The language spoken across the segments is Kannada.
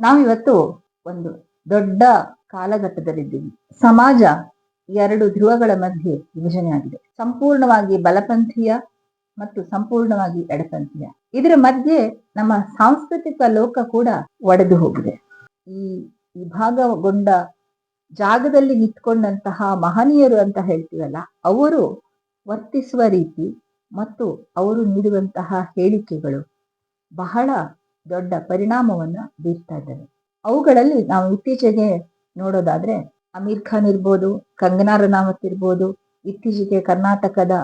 ನಾವಿವತ್ತು ಒಂದು ದೊಡ್ಡ ಕಾಲಘಟ್ಟದಲ್ಲಿದ್ದೀವಿ. ಸಮಾಜ ಎರಡು ಧ್ರುವಗಳ ಮಧ್ಯೆ ವಿಭಜನೆ ಆಗಿದೆ. ಸಂಪೂರ್ಣವಾಗಿ ಬಲಪಂಥೀಯ ಮತ್ತು ಸಂಪೂರ್ಣವಾಗಿ ಎಡಪಂಥೀಯ. ಇದರ ಮಧ್ಯೆ ನಮ್ಮ ಸಾಂಸ್ಕೃತಿಕ ಲೋಕ ಕೂಡ ಒಡೆದು ಹೋಗಿದೆ. ಈ ವಿಭಾಗಗೊಂಡ ಜಾಗದಲ್ಲಿ ನಿಂತ್ಕೊಂಡಂತಹ ಮಹನೀಯರು ಅಂತ ಹೇಳ್ತೀವಲ್ಲ, ಅವರು ವರ್ತಿಸುವ ರೀತಿ ಮತ್ತು ಅವರು ನೀಡುವಂತಹ ಹೇಳಿಕೆಗಳು ಬಹಳ ದೊಡ್ಡ ಪರಿಣಾಮವನ್ನ ಬೀರ್ತಾ ಇದ್ದಾವೆ. ಅವುಗಳಲ್ಲಿ ನಾವು ಇತ್ತೀಚೆಗೆ ನೋಡೋದಾದ್ರೆ ಅಮೀರ್ ಖಾನ್ ಇರ್ಬೋದು, ಕಂಗನಾ ರನಾವತ್ ಇರ್ಬೋದು, ಇತ್ತೀಚೆಗೆ ಕರ್ನಾಟಕದ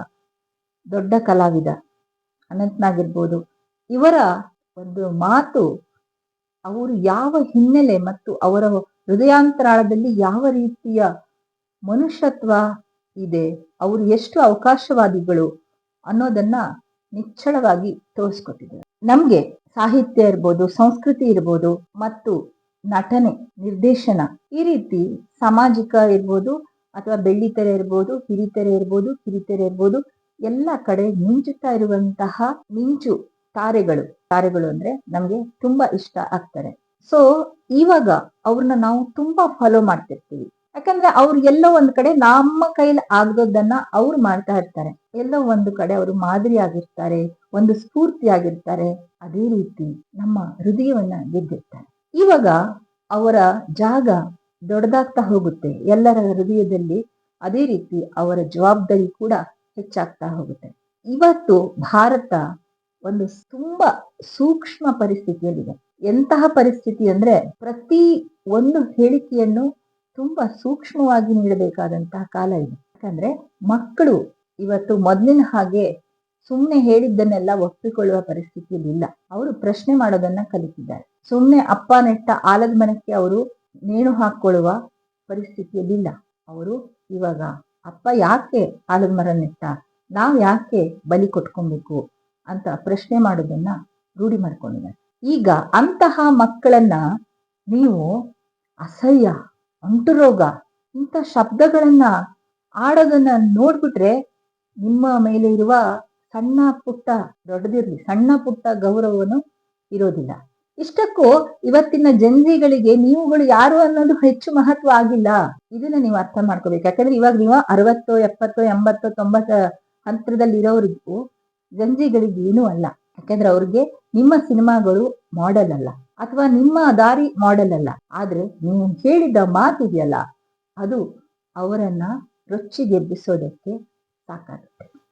ದೊಡ್ಡ ಕಲಾವಿದ ಅನಂತ್ನಾಗ್ ಇರ್ಬೋದು, ಇವರ ಒಂದು ಮಾತು, ಅವರು ಯಾವ ಹಿನ್ನೆಲೆ ಮತ್ತು ಅವರ ಹೃದಯಾಂತರಾಳದಲ್ಲಿ ಯಾವ ರೀತಿಯ ಮನುಷ್ಯತ್ವ ಇದೆ, ಅವರು ಎಷ್ಟು ಅವಕಾಶವಾದಿಗಳು ಅನ್ನೋದನ್ನ ನಿಚ್ಚಳವಾಗಿ ತೋರಿಸ್ಕೊಟ್ಟಿದ್ದಾರೆ. ನಮ್ಗೆ ಸಾಹಿತ್ಯ ಇರ್ಬೋದು, ಸಂಸ್ಕೃತಿ ಇರ್ಬೋದು ಮತ್ತು ನಟನೆ, ನಿರ್ದೇಶನ, ಈ ರೀತಿ ಸಾಮಾಜಿಕ ಇರ್ಬೋದು ಅಥವಾ ಬೆಳ್ಳಿತೆರೆ ಇರ್ಬೋದು, ಹಿರಿತೆರೆ ಇರ್ಬೋದು, ಕಿರಿತೆರೆ ಇರ್ಬೋದು, ಎಲ್ಲ ಕಡೆ ಮಿಂಚುತ್ತಾ ಇರುವಂತಹ ಮಿಂಚು ತಾರೆಗಳು ಅಂದ್ರೆ ನಮ್ಗೆ ತುಂಬಾ ಇಷ್ಟ ಆಗ್ತಾರೆ. ಸೊ ಇವಾಗ ಅವ್ರನ್ನ ನಾವು ತುಂಬಾ ಫಾಲೋ ಮಾಡ್ತಿರ್ತೀವಿ. ಯಾಕಂದ್ರೆ ಅವ್ರು ಎಲ್ಲೋ ಒಂದ್ ಕಡೆ ನಮ್ಮ ಕೈಲಿ ಆಗದನ್ನ ಅವ್ರು ಮಾಡ್ತಾ ಇರ್ತಾರೆ. ಎಲ್ಲೋ ಒಂದು ಕಡೆ ಅವರು ಮಾದರಿ ಆಗಿರ್ತಾರೆ, ಒಂದು ಸ್ಫೂರ್ತಿ ಆಗಿರ್ತಾರೆ. ಅದೇ ರೀತಿ ನಮ್ಮ ಹೃದಯವನ್ನ ಗೆದ್ದಿರ್ತಾರೆ. ಇವಾಗ ಅವರ ಜಾಗ ದೊಡ್ಡದಾಗ್ತಾ ಹೋಗುತ್ತೆ ಎಲ್ಲರ ಹೃದಯದಲ್ಲಿ. ಅದೇ ರೀತಿ ಅವರ ಜವಾಬ್ದಾರಿ ಕೂಡ ಹೆಚ್ಚಾಗ್ತಾ ಹೋಗುತ್ತೆ. ಇವತ್ತು ಭಾರತ ಒಂದು ತುಂಬಾ ಸೂಕ್ಷ್ಮ ಪರಿಸ್ಥಿತಿಯಲ್ಲಿದೆ. ಎಂತಹ ಪರಿಸ್ಥಿತಿ ಅಂದ್ರೆ ಪ್ರತಿ ಒಂದು ಹೇಳಿಕೆಯನ್ನು ತುಂಬಾ ಸೂಕ್ಷ್ಮವಾಗಿ ನೀಡಬೇಕಾದಂತಹ ಕಾಲ ಇದೆ. ಯಾಕಂದ್ರೆ ಮಕ್ಕಳು ಇವತ್ತು ಮೊದಲಿನ ಹಾಗೆ ಸುಮ್ನೆ ಹೇಳಿದ್ದನ್ನೆಲ್ಲ ಒಪ್ಪಿಕೊಳ್ಳುವ ಪರಿಸ್ಥಿತಿಯಲ್ಲಿ ಇಲ್ಲ. ಅವರು ಪ್ರಶ್ನೆ ಮಾಡೋದನ್ನ ಕಲಿತಿದ್ದಾರೆ. ಸುಮ್ನೆ ಅಪ್ಪ ನೆಟ್ಟ ಆಲದ ಮರಕ್ಕೆ ಅವರು ನೇಣು ಹಾಕೊಳ್ಳುವ ಪರಿಸ್ಥಿತಿಯಲ್ಲಿಲ್ಲ. ಅವರು ಇವಾಗ ಅಪ್ಪ ಯಾಕೆ ಆಲದ ಮರ ನೆಟ್ಟ, ನಾವ್ ಯಾಕೆ ಬಲಿ ಕೊಟ್ಕೊಬೇಕು ಅಂತ ಪ್ರಶ್ನೆ ಮಾಡೋದನ್ನ ರೂಢಿ ಮಾಡ್ಕೊಂಡಿದ್ದಾರೆ. ಈಗ ಅಂತಹ ಮಕ್ಕಳನ್ನ ನೀವು ಅಸಹ್ಯ, ಅಂಟುರೋಗ ಇಂಥ ಶಬ್ದಗಳನ್ನ ಆಡೋದನ್ನ ನೋಡ್ಬಿಟ್ರೆ ನಿಮ್ಮ ಮೇಲೆ ಇರುವ ಸಣ್ಣ ಪುಟ್ಟ, ದೊಡ್ಡದಿರ್ಲಿ ಸಣ್ಣ ಪುಟ್ಟ ಗೌರವನು ಇರೋದಿಲ್ಲ. ಇಷ್ಟಕ್ಕೂ ಇವತ್ತಿನ ಜನ್ಜಿಗಳಿಗೆ ನೀವುಗಳು ಯಾರು ಅನ್ನೋದು ಹೆಚ್ಚು ಮಹತ್ವ ಆಗಿಲ್ಲ. ಇದನ್ನ ನೀವು ಅರ್ಥ ಮಾಡ್ಕೋಬೇಕು. ಯಾಕಂದ್ರೆ ಇವಾಗ ನೀವು 60, 70, 80, 90 ಹಂತದಲ್ಲಿ ಇರೋರಿಗೂ ಜಂಜಿಗಳಿಗೆ ಏನೂ ಅಲ್ಲ. ಯಾಕಂದ್ರೆ ಅವ್ರಿಗೆ ನಿಮ್ಮ ಸಿನಿಮಾಗಳು ಮಾಡೆಲ್ ಅಲ್ಲ, ಅಥವಾ ನಿಮ್ಮ ದಾರಿ ಮಾಡೆಲ್ ಅಲ್ಲ. ಆದ್ರೆ ನೀವು ಹೇಳಿದ ಮಾತಿದೆಯಲ್ಲ, ಅದು ಅವರನ್ನ ರೊಚ್ಚಿಗೆಬ್ಬಿಸೋದಕ್ಕೆ ಸಾಕಾಗುತ್ತೆ.